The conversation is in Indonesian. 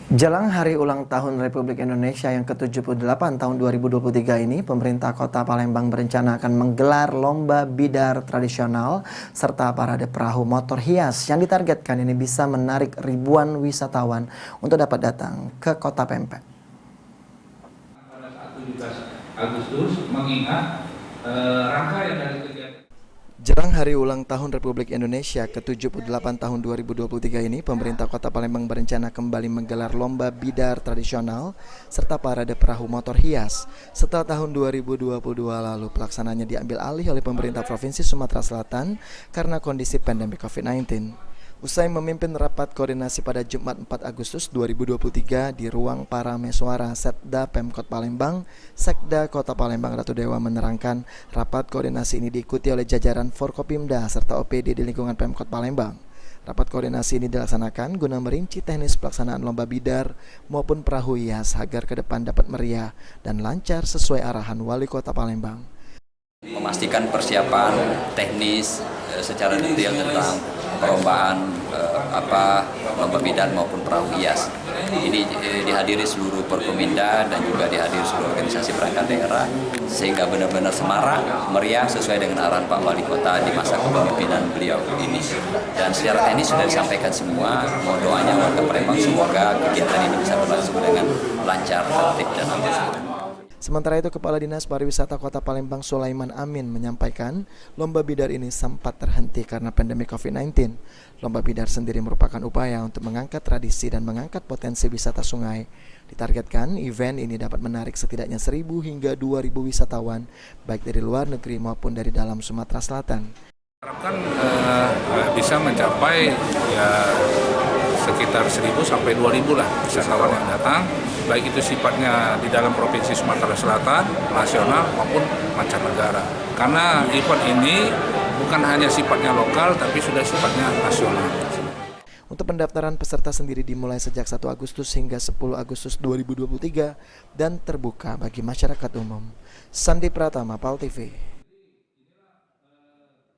Jelang hari ulang tahun Republik Indonesia yang ke-78 tahun 2023 ini, pemerintah Kota Palembang berencana akan menggelar lomba bidar tradisional serta parade perahu motor hias yang ditargetkan ini bisa menarik ribuan wisatawan untuk dapat datang ke Kota Pempek. Pada saat 17 Agustus mengingat rangkaian dari kegiatan. Jelang hari ulang tahun Republik Indonesia ke-78 tahun 2023 ini, pemerintah Kota Palembang berencana kembali menggelar lomba bidar tradisional serta parade perahu motor hias. Setelah tahun 2022 lalu, pelaksananya diambil alih oleh pemerintah Provinsi Sumatera Selatan karena kondisi pandemi COVID-19. Usai memimpin rapat koordinasi pada Jumat 4 Agustus 2023 di ruang Parameswara Setda Pemkot Palembang, Sekda Kota Palembang Ratu Dewa menerangkan rapat koordinasi ini diikuti oleh jajaran Forkopimda serta OPD di lingkungan Pemkot Palembang. Rapat koordinasi ini dilaksanakan guna merinci teknis pelaksanaan lomba bidar maupun perahu hias agar ke depan dapat meriah dan lancar sesuai arahan Wali Kota Palembang. Memastikan persiapan teknis secara detail tentang perlombaan lomba bidar maupun perahu hias. Ini dihadiri seluruh Forkominda dan juga dihadiri seluruh organisasi perangkat daerah sehingga benar-benar semarak, meriah sesuai dengan arahan Pak Wali Kota di masa kepemimpinan beliau ini. Dan secara teknis sudah disampaikan semua, mohon doanya warga Palembang semoga kegiatan ini bisa berlangsung dengan lancar, tertib dan aman. Sementara itu, Kepala Dinas Pariwisata Kota Palembang Sulaiman Amin menyampaikan lomba bidar ini sempat terhenti karena pandemi COVID-19. Lomba bidar sendiri merupakan upaya untuk mengangkat tradisi dan mengangkat potensi wisata sungai. Ditargetkan event ini dapat menarik setidaknya 1.000 hingga 2.000 wisatawan, baik dari luar negeri maupun dari dalam Sumatera Selatan. Harapkan bisa mencapai sekitar 1.000 sampai 2.000 lah wisatawan yang datang, baik itu sifatnya di dalam Provinsi Sumatera Selatan, nasional maupun mancanegara. Karena event ini bukan hanya sifatnya lokal, tapi sudah sifatnya nasional. Untuk pendaftaran peserta sendiri dimulai sejak 1 Agustus hingga 10 Agustus 2023 dan terbuka bagi masyarakat umum. Sandi Pratama, PAL TV.